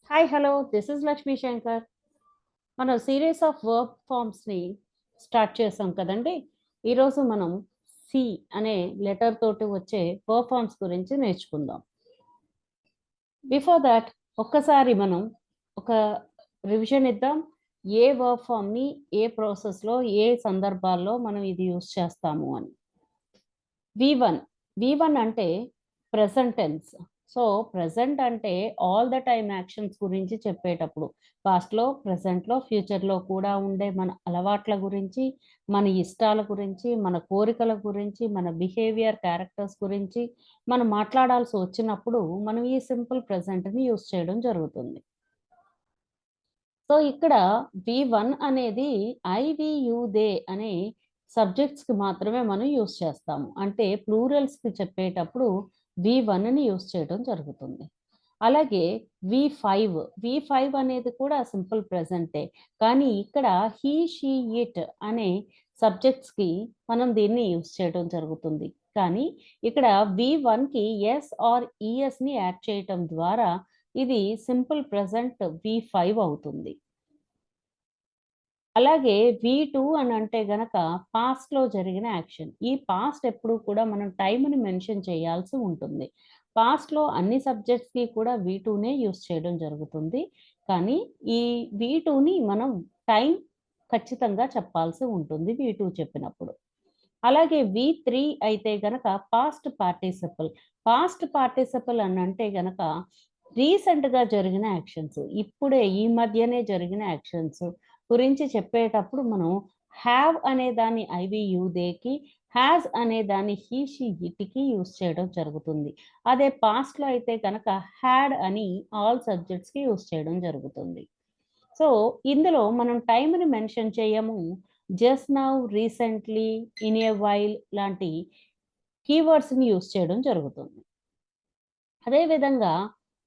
Hi hello this is Lakshmi Shankar. మనం series of verb ఫార్మ్స్ని start చేసాం కదండి. ఈరోజు మనం సి అనే లెటర్ తోటి వచ్చే వర్బ్ ఫార్మ్స్ గురించి నేర్చుకుందాం. బిఫోర్ దాట్ ఒక్కసారి మనం ఒక రివిజన్ ఇద్దాం. ఏ వర్బ్ ఫామ్ని ఏ ప్రాసెస్లో ఏ సందర్భాల్లో మనం ఇది యూస్ చేస్తాము అని. V1 అంటే ప్రెజెంట్ టెన్స్. సో ప్రెజెంట్ అంటే ఆల్ ద టైమ్ యాక్షన్స్ గురించి చెప్పేటప్పుడు పాస్ట్లో, ప్రెజెంట్లో, ఫ్యూచర్లో కూడా ఉండే మన అలవాట్ల గురించి, మన ఇష్టాల గురించి, మన కోరికల గురించి, మన బిహేవియర్ క్యారెక్టర్స్ గురించి మనం మాట్లాడాల్సి వచ్చినప్పుడు మనం ఈ సింపుల్ ప్రెజెంట్ని యూస్ చేయడం జరుగుతుంది. సో ఇక్కడ V1 అనేది ఐ వి యు దే అనే సబ్జెక్ట్స్కి మాత్రమే మనం యూస్ చేస్తాము. అంటే ప్లూరల్స్కి చెప్పేటప్పుడు V1ని యూస్ చేయడం జరుగుతుంది. అలాగే V5 అనేది కూడా సింపుల్ ప్రెజెంటే. కానీ ఇక్కడ హీ షీ ఇట్ అనే సబ్జెక్ట్స్కి మనం దీన్ని యూస్ చేయడం జరుగుతుంది. కానీ ఇక్కడ V1కి ఎస్ ఆర్ ఈఎస్ని యాడ్ చేయటం ద్వారా ఇది సింపుల్ ప్రెజెంట్ V5 అవుతుంది. అలాగే V2 అని అంటే గనక పాస్ట్‌లో జరిగిన యాక్షన్. ఈ పాస్ట్ ఎప్పుడు కూడా మనం టైమ్‌ని మెన్షన్ చేయాల్సి ఉంటుంది. పాస్ట్‌లో అన్ని సబ్జెక్ట్స్‌కి కూడా V2నే యూజ్ చేయడం జరుగుతుంది. కానీ ఈ V2ని మనం టైం ఖచ్చితంగా చెప్పాల్సి ఉంటుంది V2 చెప్పినప్పుడు. అలాగే V3 అయితే గనక పాస్ట్ పార్టిసిపల్. పాస్ట్ పార్టిసిపల్ అని అంటే గనక రీసెంట్‌గా జరిగిన యాక్షన్స్. ఇప్పుడే ఈ మధ్యనే జరిగిన యాక్షన్స్ గురించి చెప్పేటప్పుడు మనం హ్యావ్ అనే దాన్ని ఐవియు దేకి, హ్యాస్ అనే దాన్ని హీ షీ ఇట్‌కి యూజ్ చేయడం జరుగుతుంది. అదే పాస్ట్‌లో అయితే గనక హ్యాడ్ అని ఆల్ సబ్జెక్ట్స్‌కి యూజ్ చేయడం జరుగుతుంది. సో ఇందులో మనం టైమ్‌ని మెన్షన్ చేయము. Just now, recently, in a while లాంటి కీవర్డ్స్‌ని యూజ్ చేయడం జరుగుతుంది. అదేవిధంగా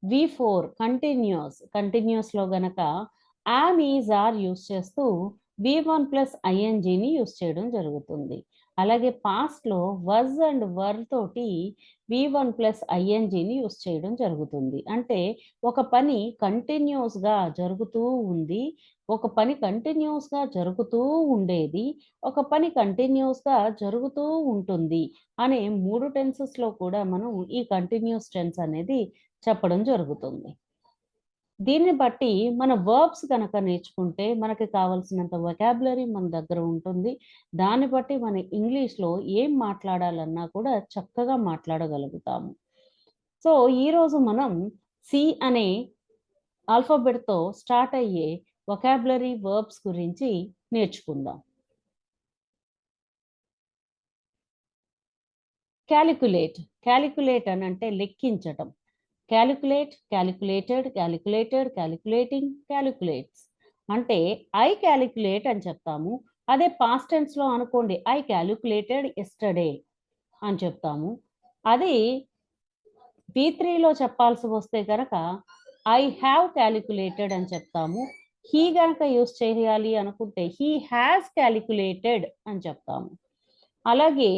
V4 కంటిన్యూస్‌లో గనక యామ్, ఈజ్, ఆర్ యూజ్ చేస్తూ V1 ప్లస్ ఐఎన్‌జిని యూజ్ చేయడం జరుగుతుంది. అలాగే పాస్ట్‌లో వజ్ అండ్ వర్ తోటి V1 ప్లస్ ఐఎన్‌జిని యూజ్ చేయడం జరుగుతుంది. అంటే ఒక పని కంటిన్యూస్‌గా జరుగుతూ ఉంది, ఒక పని కంటిన్యూస్‌గా జరుగుతూ ఉండేది, ఒక పని కంటిన్యూస్‌గా జరుగుతూ ఉంటుంది అనే 3 టెన్సెస్‌లో కూడా మనం ఈ కంటిన్యూస్ టెన్స్ అనేది చెప్పడం జరుగుతుంది. దీన్ని బట్టి మన వర్బ్స్ గనక నేర్చుకుంటే మనకి కావాల్సినంత వొకాబులరీ మన దగ్గర ఉంటుంది. దాన్ని బట్టి మన ఇంగ్లీష్‌లో ఏం మాట్లాడాలన్నా కూడా చక్కగా మాట్లాడగలుగుతాము. సో ఈరోజు మనం సి అనే ఆల్ఫాబెట్‌తో స్టార్ట్ అయ్యే వొకాబులరీ వర్బ్స్ గురించి నేర్చుకుందాం. క్యాలిక్యులేట్ అనంటే లెక్కించటం. Calculate, calculated, calculated, calculating, calculates. అంటే ఐ క్యాలిక్యులేట్ అని చెప్తాము. అదే పాస్ట్ టెన్స్‌లో అనుకోండి ఐ క్యాలిక్యులేటెడ్ యెస్టర్‌డే అని చెప్తాము. అది V3లో చెప్పాల్సి వస్తే గనక ఐ హావ్ క్యాలిక్యులేటెడ్ అని చెప్తాము. హీ గనక యూజ్ చేయాలి అనుకుంటే హీ హాస్ క్యాలిక్యులేటెడ్ అని చెప్తాము. అలాగే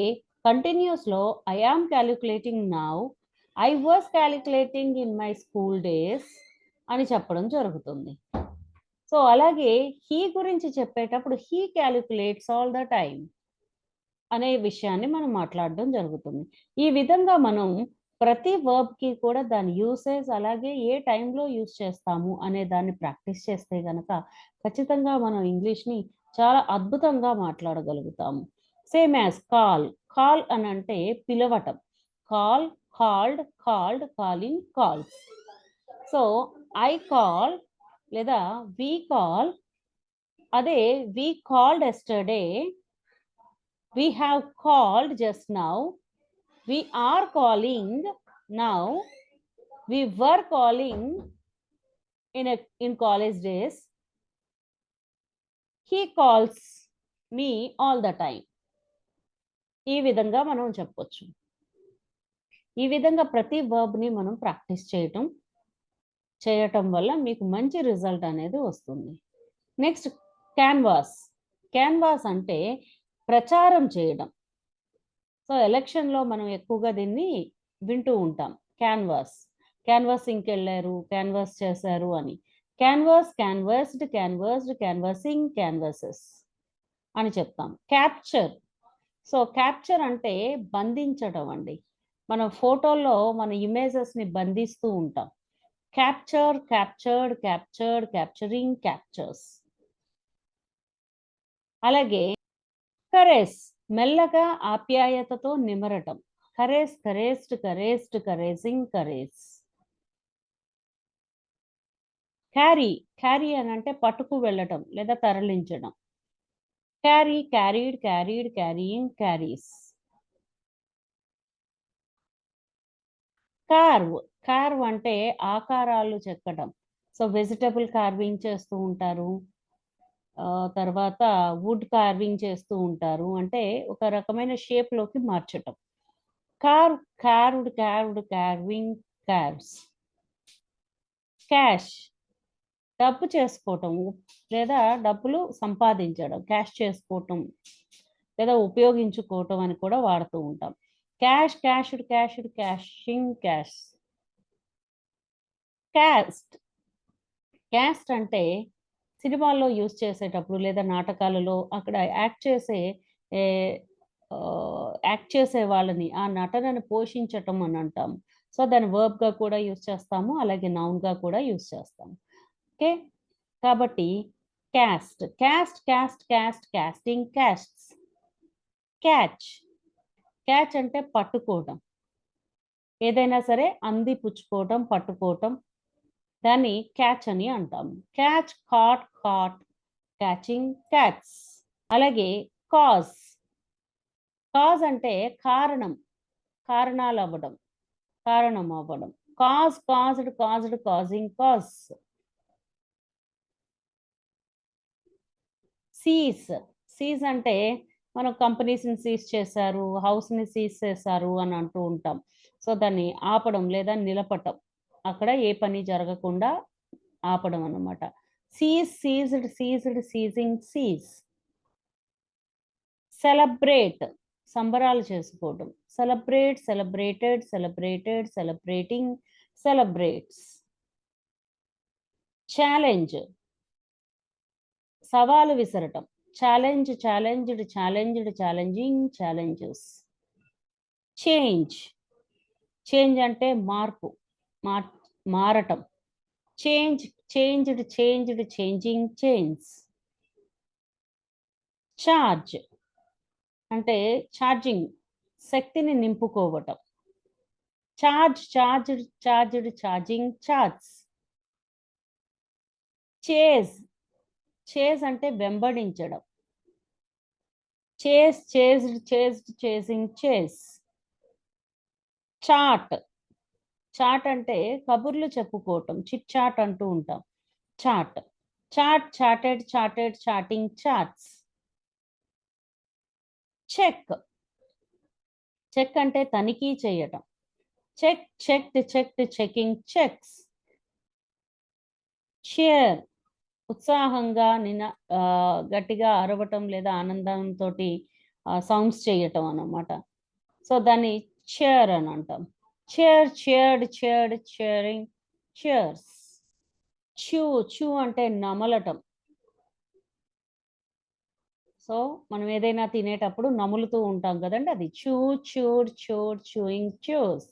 కంటిన్యూస్‌లో I am calculating now, I was calculating in my school days అని చెప్పడం జరుగుతుంది. సో అలాగే హీ గురించి చెప్పేటప్పుడు he calculates all the time అనే విషయాన్ని మనం మాట్లాడడం జరుగుతుంది. ఈ విధంగా మనం ప్రతి వర్బ్‌కి కూడా దాని యూసేజ్ అలాగే ఏ టైంలో యూజ్ చేస్తాము అనే దాన్ని ప్రాక్టీస్ చేస్తే గనక ఖచ్చితంగా మనం ఇంగ్లీష్‌ని చాలా అద్భుతంగా మాట్లాడగలుగుతాము. సేమ్ యాజ్ కాల్ అనంటే పిలవటం. Call, called, called, calling, calls. So I call లేదా వి కాల్. అదే we called yesterday, we have called just now, we are calling now, we were calling in college days, he calls me all the time. ఈ విధంగా మనం చెప్పొచ్చు. ఈ విధంగా ప్రతి వర్బ్‌ని మనం ప్రాక్టీస్ చేయటం వల్ల మీకు మంచి రిజల్ట్ అనేది వస్తుంది. నెక్స్ట్ క్యాన్వాస్ అంటే ప్రచారం చేయడం. సో ఎలక్షన్‌లో మనం ఎక్కువగా దీన్ని వింటూ ఉంటాం. క్యాన్వాసింగ్‌కి వెళ్ళారు, క్యాన్వాస్ చేశారు అని. క్యాన్వాస్, క్యాన్వాస్డ్, క్యాన్వాస్డ్, క్యాన్వాసింగ్, క్యాన్వాసెస్ అని చెప్తాం. క్యాప్చర్. సో, క్యాప్చర్ అంటే బంధించడం అండి. మనం ఫోటోల్లో మన ఇమేజెస్‌ని బంధిస్తూ ఉంటాం. Capture, captured, captured, capturing, captures. అలాగే కరేస్, మెల్లగా ఆప్యాయతతో నిమరటం. కరేస్, కరేస్డ్, కరేస్డ్, కరేజింగ్, కరేస్. క్యారీ, క్యారీ అనంటే పట్టుకు వెళ్ళటం లేదా తరలించడం. Carry, carried, carried, carrying, carries. Carve, carve అంటే ఆకారాలు చెక్కడం. సో, వెజిటబుల్ కార్వింగ్ చేస్తూ ఉంటారు. తర్వాత వుడ్ కార్వింగ్ చేస్తూ ఉంటారు. అంటే ఒక రకమైన షేప్‌లోకి మార్చటం. Carve, carved, carved, carving, carves. Cash, డబ్బు చేసుకోవటం లేదా డబ్బులు సంపాదించడం. క్యాష్ చేసుకోవటం లేదా ఉపయోగించుకోవటం అని కూడా వాడుతూ ఉంటాం. Cash, cashed, cashed, cashing, cash. Cast, cast అంటే సినిమాల్లో యూజ్ చేసేటప్పుడు లేదా నాటకాలలో అక్కడ ఏ యాక్ట్ చేసే వాళ్ళని, ఆ నటనను పోషించటం అని అంటాం. సో, దాన్ని వర్బ్‌గా కూడా యూజ్ చేస్తాము. అలాగే నౌన్‌గా కూడా యూజ్ చేస్తాము. ఓకే. కాబట్టి caste, caste, caste, caste, casting, castes. Catch, catch అంటే పట్టుకోవడం. ఏదైనా సరే అందిపుచ్చుకోవటం, పట్టుకోవటం. దాన్ని క్యాచ్ అని అంటాము. Catch, caught, caught, catching, catches. అలాగే కాజ్, కాజ్ అంటే కారణం, కారణాలవ్వడం, కారణం అవ్వడం. Cause, caused, caused, causing, cause. Seize, seize అంటే మనం కంపెనీస్‌ని సీజ్ చేశారు, హౌస్‌ని సీజ్ చేశారు అని అంటూ ఉంటాం. సో, దాన్ని ఆపడం లేదా నిలపటం. అక్కడ ఏ పని జరగకుండా ఆపడం అన్నమాట. Seize, seized, seized, seizing, seize. Celebrate, సంబరాలు చేసుకోవడం. Celebrate, celebrated, celebrated, celebrating, celebrates. Challenge, సవాలు విసరటం. Challenge, challenged, challenged, challenging, challenges. Change, change అంటే మార్పు, మార్ మారటం. Change, changed, changed, changing, change. Charge అంటే ఛార్జింగ్, శక్తిని నింపుకోవటం. Charge, charged, charged, charging, charge. Chase, chase అంటే వెంబడించడం. Chase, chased, chased, chasing, chase. Chat, chat అంటే కబుర్లు చెప్పుకోవటం. చిట్ చాట్ అంటూ ఉంటాం. Chat, chat, chatted, chatted, chatting, charts. Check, check అంటే తనిఖీ చేయటం. Check, checked, checked, checking, checks. Cheer, ఉత్సాహంగా గట్టిగా అరవటం లేదా ఆనందంతోటి సౌండ్స్ చేయటం అన్నమాట. సో, దాన్ని చీర్ అని అంటాం. Cheer, cheered, cheered, cheering, cheers. Chew, chew అంటే నమలటం. సో, మనం ఏదైనా తినేటప్పుడు నములుతూ ఉంటాం కదండీ! అది chew, chewed, chewed, chewing, chews.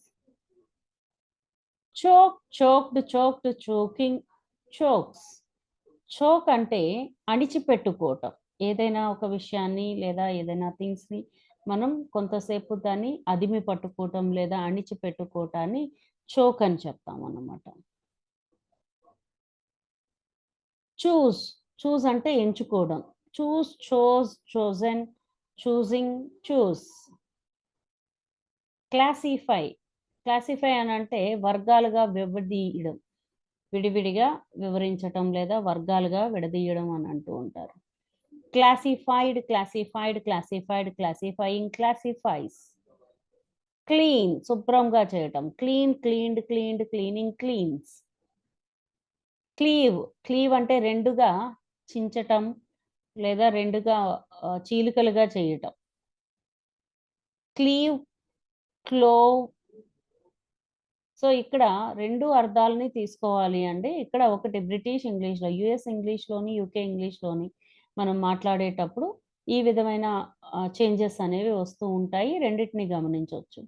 Choke, choked, choked, choking, chokes. Choke అంటే అణిచిపెట్టుకోవటం. ఏదైనా ఒక విషయాన్ని లేదా ఏదైనా థింగ్స్‌ని మనం కొంతసేపు దాన్ని అదిమి పట్టుకోవటం లేదా అణిచిపెట్టుకోవటాన్ని చోక్ అని చెప్తామన్నమాట. చూస్, చూస్ అంటే ఎంచుకోవడం. చూస్, చోజ్, చోజెన్, చూజింగ్, చూస్. క్లాసిఫై, క్లాసిఫై అనంటే వర్గాలుగా విడదీయడం. విడివిడిగా వివరించటం లేదా వర్గాలుగా విడదీయడం అని అంటూ ఉంటారు. Classified, classified, classified, classifying, classifies. Clean, శుభ్రంగా చేయటం. Clean, cleaned, cleaned, cleaning, cleans. Cleave, cleave అంటే 2గా చించటం లేదా 2గా చీలికలుగా చేయటం. క్లీవ్, క్లోవ్, సో ఇక్కడ 2 అర్థాలని తీసుకోవాలి అండి. ఇక్కడ ఒకటి బ్రిటిష్ ఇంగ్లీష్‌లో, యూఎస్ ఇంగ్లీష్‌లోని, యూకే ఇంగ్లీష్‌లోని మనం మాట్లాడేటప్పుడు ఈ విధమైన చేంజెస్ అనేవి వస్తూ ఉంటాయి. రెండిటిని గమనించొచ్చు.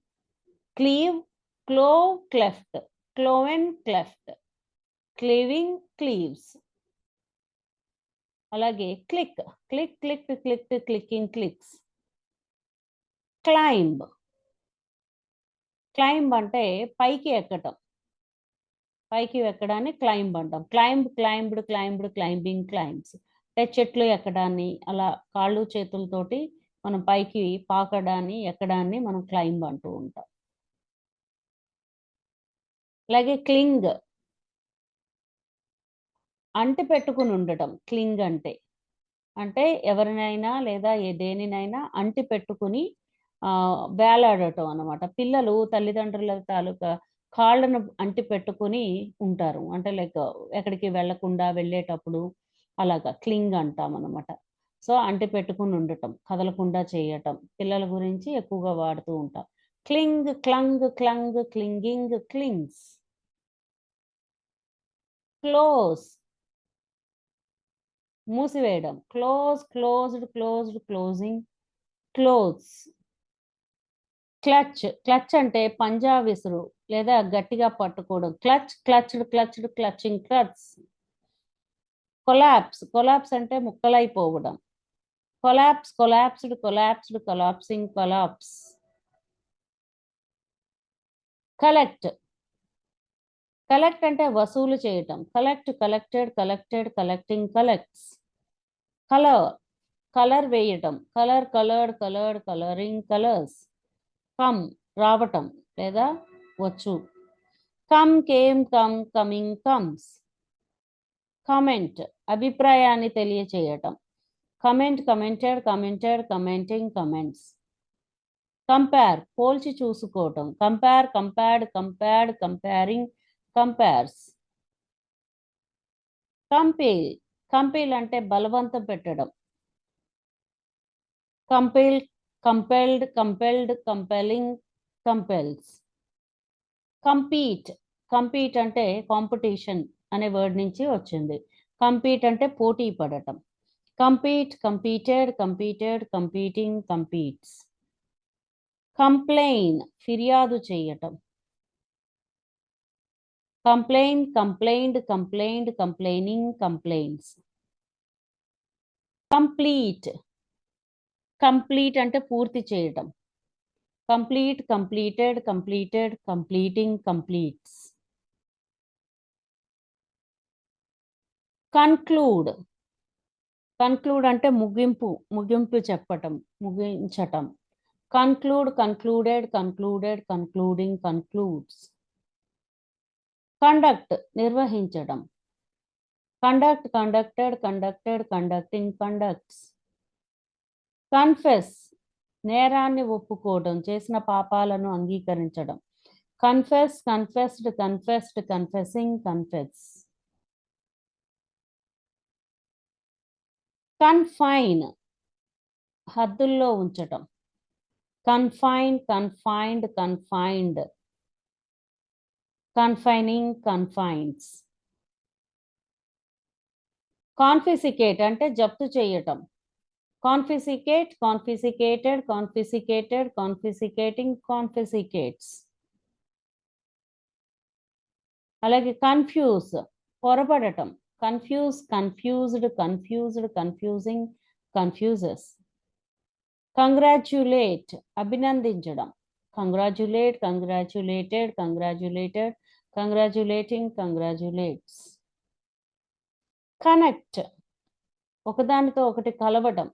Cleave, clove, cleft, cloven, cleft, cleaving, cleaves. అలాగే click, click, clicked, clicked, clicking, clicks. Climb, climb అంటే పైకి ఎక్కటం. పైకి ఎక్కడాన్ని క్లైంబ్ అంటాం. Climb, climbed, climbed, climbing, climbs. అంటే చెట్లు ఎక్కడాన్ని, అలా కాళ్ళు చేతులతోటి మనం పైకి పాకడాన్ని, ఎక్కడాన్ని మనం క్లైంబ్ అంటూ ఉంటాం. అలాగే క్లింగ్, అంటి పెట్టుకుని ఉండటం. క్లింగ్ అంటే. అంటే ఎవరినైనా లేదా దేనినైనా అంటి పెట్టుకుని వేలాడటం అన్నమాట. పిల్లలు తల్లిదండ్రుల తాలూకా కాళ్ళను అంటి పెట్టుకొని ఉంటారు. అంటే లైక్ ఎక్కడికి వెళ్ళకుండా వెళ్ళేటప్పుడు అలాగా క్లింగ్ అంటామనమాట. సో, అంటి పెట్టుకొని ఉండటం, కదలకుండా చేయటం. పిల్లల గురించి ఎక్కువగా వాడుతూ ఉంటాం. Cling, clung, clung, clinging, clings. Close, మూసివేయడం. Close, closed, closed, closing, closes. Clutch, clutch అంటే పంజా విసురు లేదా గట్టిగా పట్టుకోవడం. Clutch, clutched, clutched, clutching, clutch. Collapse, collapse అంటే ముక్కలైపోవడం. Collapse, collapsed, collapsed, collapsing, collapse. Collect, collect అంటే వసూలు చేయటం. Collect, collected, collected, collecting, collects. Colour, colour వేయటం. Colour, coloured, coloured, colouring, colours. Come, రావటం లేదా వచ్చు. Come, came, come, coming, comes. Comment, అభిప్రాయాన్ని తెలియచేయటం. Comment, commented, commented, commenting, comments. Compare, పోల్చి చూసుకోవటం. Compare, compared, compared, comparing, compares. Compel, compel అంటే బలవంతం పెట్టడం. Compel, compelled, compelled, compelling, compels. Compete, compete అంటే కాంపిటీషన్ అనే వర్డ్ నుంచి వచ్చింది. కంపీట్ అంటే పోటీ పడటం. Compete, competed, competed, competing, competes. Complain, ఫిర్యాదు చేయటం. Complain, complained, complained, complaining, complaints. Complete, complete అంటే పూర్తి చేయటం. Complete, completed, completed, completing, completes. Conclude, conclude అంటే ముగింపు, ముగింపు చెప్పటం, ముగించటం. Conclude, concluded, concluded, concluding, concludes. Conduct, నిర్వహించడం. Conduct, conducted, conducted, conducting, conducts. Confess, నేరాన్ని ఒప్పుకోవడం, చేసిన పాపాలను అంగీకరించడం. Confess, confessed, confessed, confessing, confess. Confine, హద్దుల్లో ఉంచటం. Confine, confined, confined, confining, confines. Confiscate అంటే జప్తు చేయటం. Confiscate, confiscated, confiscated, confiscating, confiscates. అలాగే కన్ఫ్యూజ్, పొరపడటం. Confuse, confused, confused, confusing, confuses. Congratulate, అభినందించడం. Congratulate, congratulated, congratulated, congratulating, congratulates. Connect, ఒకదానితో ఒకటి కలవటం,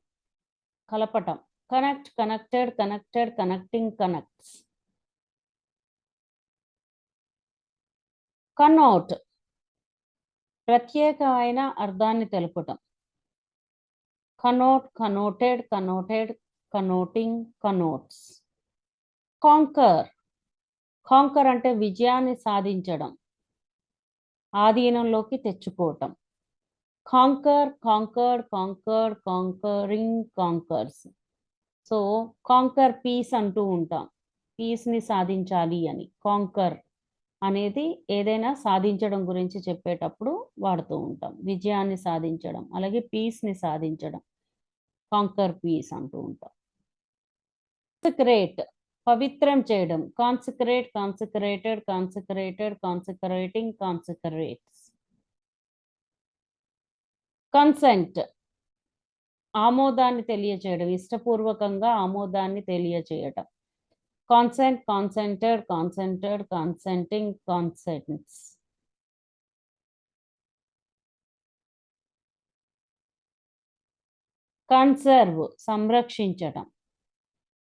కలపటం. Connect, connected, connected, connecting, connects. Connote, ప్రత్యేకమైన అర్థాన్ని తెలుపటం. కనోట్, కనోటెడ్, కనోటెడ్, కనోటింగ్, కనోట్స్. కాంకర్, కాంకర్ అంటే విజయాన్ని సాధించడం, ఆధీనంలోకి తెచ్చుకోవటం. Conquer, conquered, conquered, conquering, conquers. So conquer peace అంటూ ఉంటాం. పీస్ని సాధించాలి అని. కాంకర్ అనేది ఏదైనా సాధించడం గురించి చెప్పేటప్పుడు వాడుతూ ఉంటాం. విజయాన్ని సాధించడం, అలాగే పీస్‌ని సాధించడం. కాంకర్ పీస్ అంటూ ఉంటాం. కాన్సెక్రేట్ పవిత్రం చేయడం. Consecrate, consecrated, consecrated, consecrating, consecrates. Consent ఆమోదాన్ని తెలియచేయడం, ఇష్టపూర్వకంగా ఆమోదాన్ని తెలియచేయటం. Consent, consented, consented, consenting, consents. Conserve సంరక్షించటం.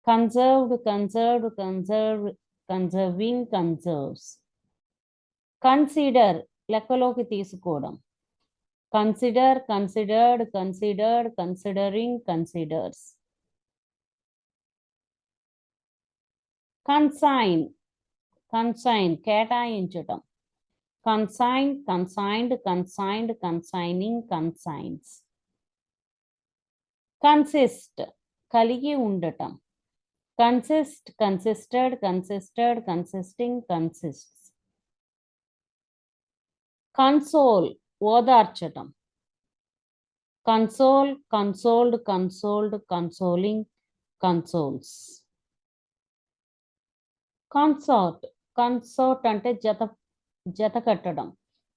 Conserved, conserved, conserve, conserving, conserves. Consider లెక్కలోకి తీసుకోవడం. Consider, considered, considered, considering, considers. Consign consign కేటాయించటం. Consign, consigned, consigned, consigning, consigns. Consist కలిగి ఉండటం. Consist, consisted, consisted, consisting, consists. Console ఓదార్చటం. Console, consoled, consoled, consoling, consoles. Consort consort అంటే జత కట్టడం.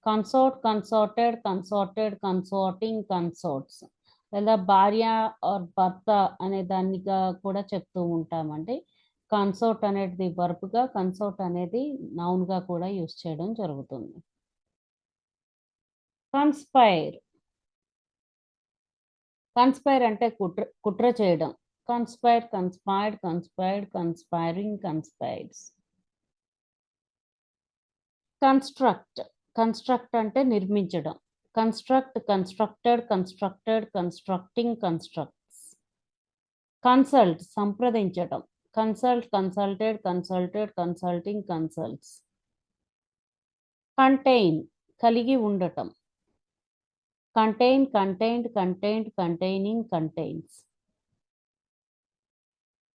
Consort, consorted, consorted, consorting, consorts. లేదా భార్య are భర్త అనే దానిగా కూడా చెప్తూ ఉంటామండి. కన్సార్ట్ అనేది వర్బ్‌గా, కన్సార్ట్ అనేది నౌన్‌గా కూడా యూజ్ చేయడం జరుగుతుంది. కన్స్పైర్ కన్స్పైర్ అంటే కుట్ర చేయడం. Conspire, conspired, conspired, conspiring, conspires. Construct construct అంటే నిర్మించడం. Construct, constructed, constructed, constructing, constructs. Consult సంప్రదించటం. Consult, consulted, consulted, consulting, consults. Contain కలిగి ఉండటం. Contain, contained, contained, containing, contains.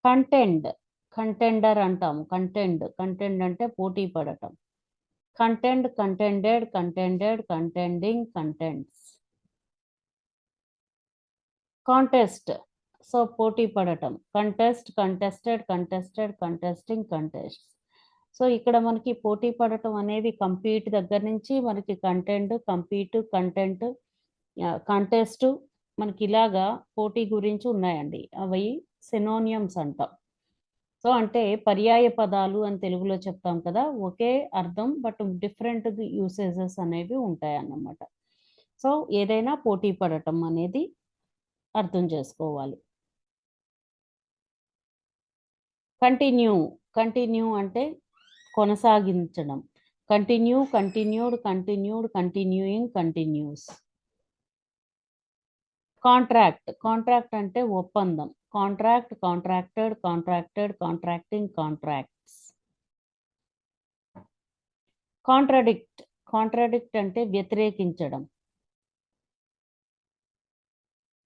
Contend contender అంటాము. కంటెండ్ అంటే పోటీ పడటం. Contend, contended, contended, contending, contends. Contest so పోటీ పడటం. Contest, contested, contested, contesting, contests. So ఇక్కడ మనకి పోటీ పడటం అనేది కంపీట్ దగ్గర నుంచి మనకి కంటెంట్, కంపీట్, కంటెంట్, కంటెస్ట్ మనకి ఇలాగా పోటీ గురించి ఉన్నాయండి. అవి సినోనియమ్స్ అంటాం. సో అంటే పర్యాయ పదాలు అని తెలుగులో చెప్తాం కదా, ఒకే అర్థం బట్ డిఫరెంట్ యూసేజెస్ అనేవి ఉంటాయన్నమాట. సో ఏదైనా పోటీ పడటం అనేది అర్థం చేసుకోవాలి. కంటిన్యూ అంటే కొనసాగించడం. Continue, continued, continued, continuing, continuous. Contract అంటే ఒప్పందం. Contract, contracted, contracted, contracting, contracts. Contradict అంటే వ్యతిరేకించడం.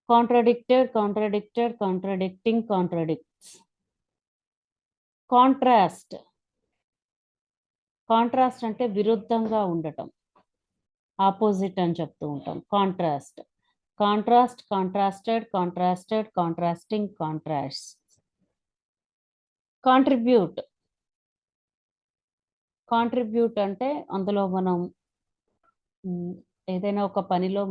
కాంట్రాడిక్టెడ్, కాంట్రాడిక్టెడ్, కాంట్రాడిక్టింగ్, కాంట్రాడిక్ట్స్. కాంట్రాస్ట్ అంటే విరుద్ధంగా ఉండటం. ఆపోజిట్ అని చెప్తూ ఉంటాం. Contrast, contrasted, contrasting, contrasts. Contribute అంటే అందులో మనం ఏదైనా ఒక పనిలో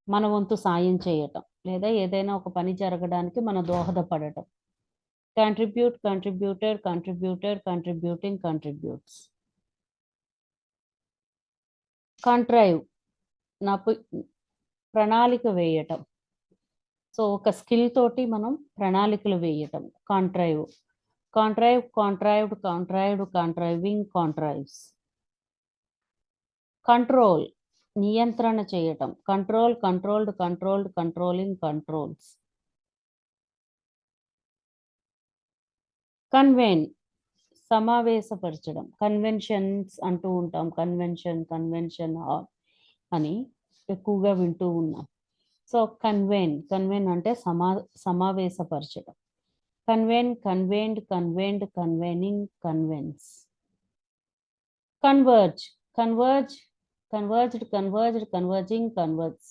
మన వంతు సాయం చేయటం, లేదా ఏదైనా ఒక పని జరగడానికి మన దోహదపడటం. Contribute, contributed, contributing, contributes. Contrive ప్రణాళిక వేయటం. సో ఒక స్కిల్ తోటి మనం ప్రణాళికలు వేయటం. కాంట్రైవ్డ్, కాంట్రైవింగ్, కాంట్రైవ్స్. కంట్రోల్ నియంత్రణ చేయటం. Controlled, controlling, controls. కన్వెన్ సమావేశపరచడం. కన్వెన్షన్స్ అంటూ ఉంటాం. కన్వెన్షన్ హాల్ అని ఎక్కువగా వింటూ ఉన్నాం. సో కన్వెన్ అంటే సమావేశపరచడం. Convened, convening, convenes. Converge, converge, converged, converged, converging, converge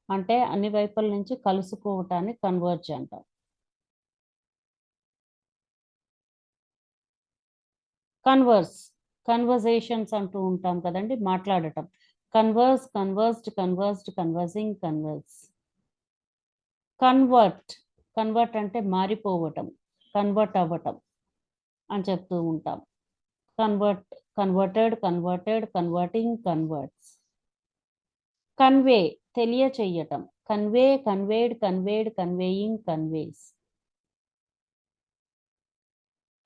అంటే అన్ని వైపుల నుంచి కలుసుకోవటాన్ని కన్వర్జ్ అంటాం. కన్వర్స్, కన్వర్జేషన్స్ అంటూ ఉంటాం కదండి, మాట్లాడటం. Converse, conversed, conversed, converging, converse. Convert, convert అంటే మారిపోవటం, కన్వర్ట్ అవ్వటం అని చెప్తూ ఉంటాం. Convert, converted, converted, converting, converts. Convey, తెలియచెయ్యటం. Convey, conveyed, conveyed, conveying, conveys.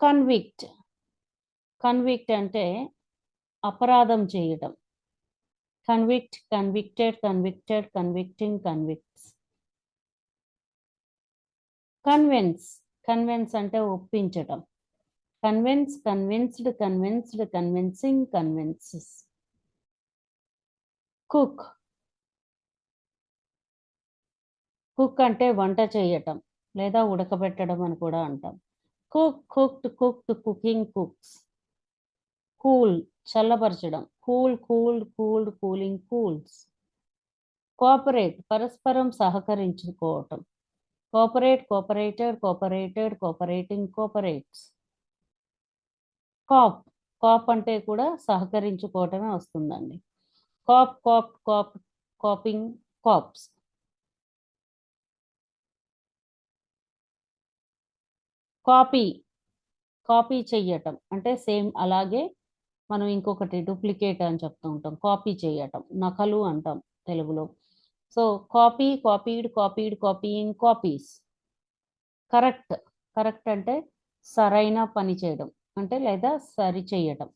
Convict, convict అంటే అపరాధం చేయటం. Convict, convicted, convicted, convicting, convicts. Convince, convince అంటే ఒప్పించటం. Convince, convinced, convinced, convincing, convinces. Cook, cook అంటే వంట చేయటం లేదా ఉడకబెట్టడం అని కూడా అంటాం. Cook, cooked, cooked, cooking, cooks. Cool, చల్లబరచడం. Cool, cooled, cooled, cooling, cools. Cooperate, పరస్పరం సహకరించుకోవటం. Cooperate, cooperated, cooperated, cooperating, cooperates. Cope, cope అంటే కూడా సహకరించుకోవటమే వస్తుందండి. Cope, cope, cope, coping, copes. Copy, copy చెయ్యటం అంటే సేమ్ అలాగే మనం ఇంకొకటి డూప్లికేట్ అని చెప్తూ ఉంటాం. కాపీ చేయటం, నకలు అంటాం తెలుగులో. So copy, copied, copied, copying, copies. Correct, correct అంటే సరైన పని చేయడం అంటే లేదా సరి చేయటం.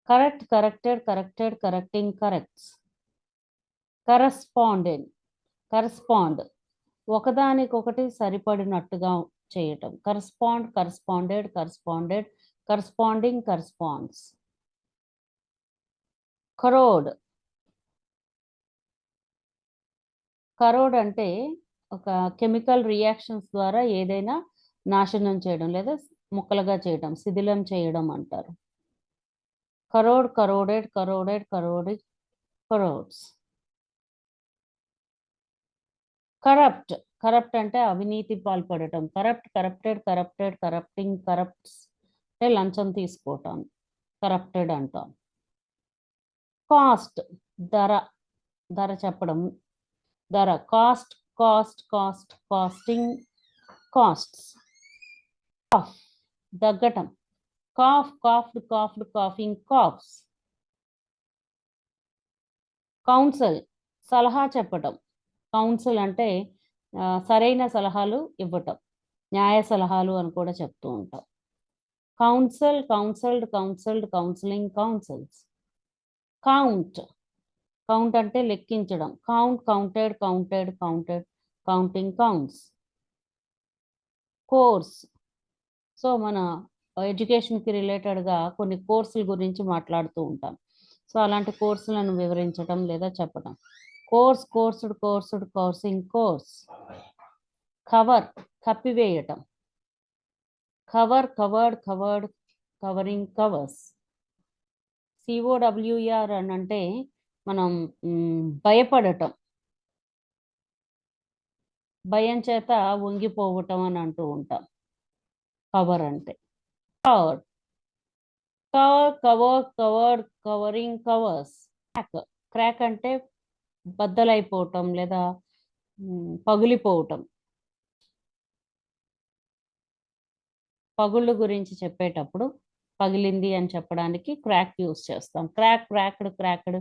Correct, corrected, corrected, correcting, corrects. Correspondent, correspond ఒకదానికొకటి సరిపడినట్టుగా చేయటం. Correspond, corresponded, corresponded, corresponding, corresponds. Corrode, corrode అంటే ఒక కెమికల్ రియాక్షన్స్ ద్వారా ఏదైనా నాశనం చేయడం లేదా ముక్కలుగా చేయడం, శిథిలం చేయడం అంటారు. కరోడ్, కరోడెడ్, కరోడెడ్, కరోడిడ్, కరోడ్స్. కరప్ట్, కరప్ట్ అంటే అవినీతి పాల్పడటం. Corrupt, corrupted, corrupted, corrupting, corrupts అంటే లంచం తీసుకోవటం, కరప్టెడ్ అంటాం. కాస్ట్, ధర, ధర చెప్పడం, ధర. Cost, cost, cost, costing, costs. Cough, దగ్గటం. Cough, coughed, coughed, coughing, coughs. Counsel, సలహా చెప్పటం. కౌన్సిల్ అంటే సరైన సలహాలు ఇవ్వటం, న్యాయ సలహాలు అని కూడా చెప్తూ ఉంటాం. Council, counselled, counselled, counselling, councils. Count, count అంటే లెక్కించడం. Count, counted, counted, counted, counting, counts. Course, so మన ఎడ్యుకేషన్కి రిలేటెడ్గా కొన్ని కోర్సుల గురించి మాట్లాడుతూ ఉంటాం. సో అలాంటి కోర్సులను వివరించడం లేదా చెప్పడం. Course, coursed, coursed, coursing, course. Cover, కప్పివేయటం. Cover, covered, covered, covering, covers. COWR అని అంటే మనం భయపడటం, భయం చేత వంగిపోవటం అని అంటూ ఉంటాం కవర్ అంటే. Covered, cover, cover, covered, covering, covers. Crack, crack అంటే బద్దలైపోవటం లేదా పగిలిపోవటం. పగుళ్ళు గురించి చెప్పేటప్పుడు పగిలింది అని చెప్పడానికి క్రాక్ యూస్ చేస్తాం. Crack, cracked, cracked,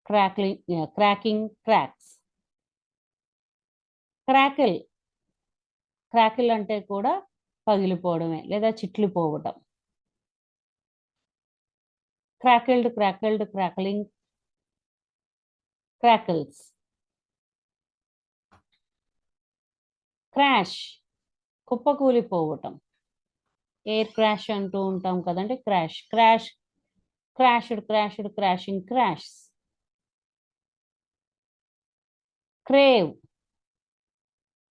crackling, cracking, cracks. Crackle, crackle అంటే కూడా పగిలిపోవడమే లేదా చిట్లిపోవటం. Crackled, crackled, crackling, crackles. Crash, కుప్పకూలిపోవటం. ఎయిర్ క్రాష్ అంటూ ఉంటాం కదండి, crash. Crash, crashed, crashed, crashing, crash. Crave,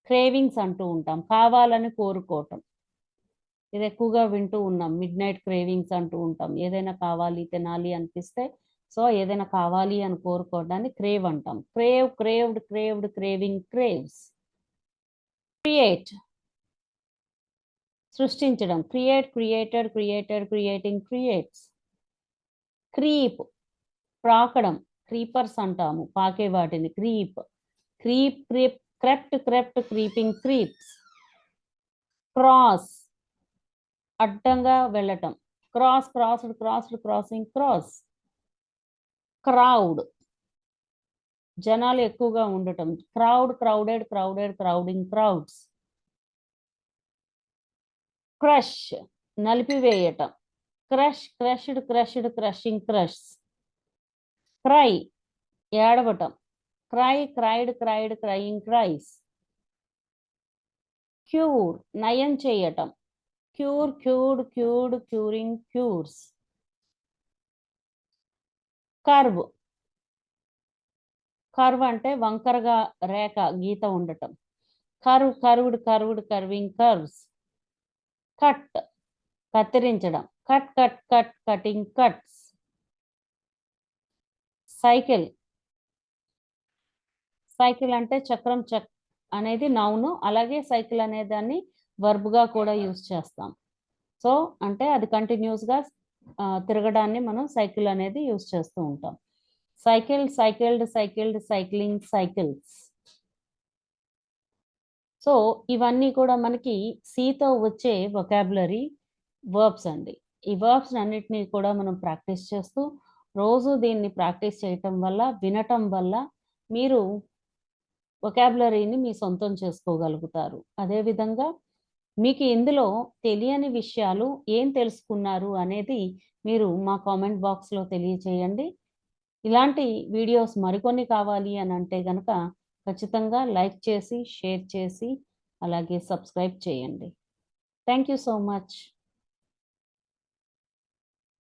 cravings అంటూ ఉంటాం, కావాలని కోరుకోవటం. ఇది ఎక్కువగా వింటూ ఉన్నాం. మిడ్‌నైట్ క్రేవింగ్స్ అంటూ ఉంటాం. ఏదైనా కావాలి, తినాలి అనిపిస్తే సో, ఏదైనా కావాలి అని కోరుకోవడాన్ని క్రేవ్ అంటాం. Crave, craved, craved, craving, craves. Create సృష్టించడం. Create, created, created, creating, creates. Creep ప్రాకడం. క్రీపర్స్ అంటాము పాకే వాటిని. Creep. Creep, creep, crept, crept, creeping, creeps. Cross అడ్డంగా వెళ్ళటం. Cross, crossed, crossed, crossing, cross. Crowd జనాలు ఎక్కువగా ఉండటం. Crowd, crowded, crowded, crowding, crowds. Crush నలిపివేయటం. Crush, crushed, crushed, crushing, crush. Cry ఏడవటం. Cry, cried, cried, crying, cries. Cure నయం చేయటం. Cure, cured, cured, curing, cures. Curve curve అంటే వంకరగా రేఖ గీత ఉండటం. Curve, curved, curved, curving, curves. Cut కత్తిరించడం. Cut, cut, cut, cutting, cuts. Cycle cycle అంటే చక్రం అనేది నౌను. అలాగే సైకిల్ అనే దాన్ని వర్బ్‌గా కూడా యూజ్ చేస్తాం. సో, అంటే అది కంటిన్యూస్‌గా తిరగడాన్ని మనం సైకిల్ అనేది యూజ్ చేస్తూ ఉంటాం. Cycle, cycled, cycled, cycling, cycles. So, ఇవన్నీ కూడా మనకి సితో వచ్చే వొకాబులరీ వర్బ్స్ అండి. ఈ వర్బ్స్ అన్నిటిని కూడా మనం ప్రాక్టీస్ చేస్తూ, రోజు దీన్ని ప్రాక్టీస్ చేయటం వల్ల, వినటం వల్ల మీరు వొకాబులరీని మీ సొంతం చేసుకోగలుగుతారు. అదేవిధంగా మీకు ఇందులో తెలియని విషయాలు ఏం తెలుసుకున్నారు అనేది మీరు మా కామెంట్ బాక్స్‌లో తెలియచేయండి. ఇలాంటి వీడియోస్ మరికొన్ని కావాలి అని అంటే గనక ఖచ్చితంగా లైక్ చేసి, షేర్ చేసి, అలాగే సబ్స్క్రైబ్ చేయండి. Thank you so much.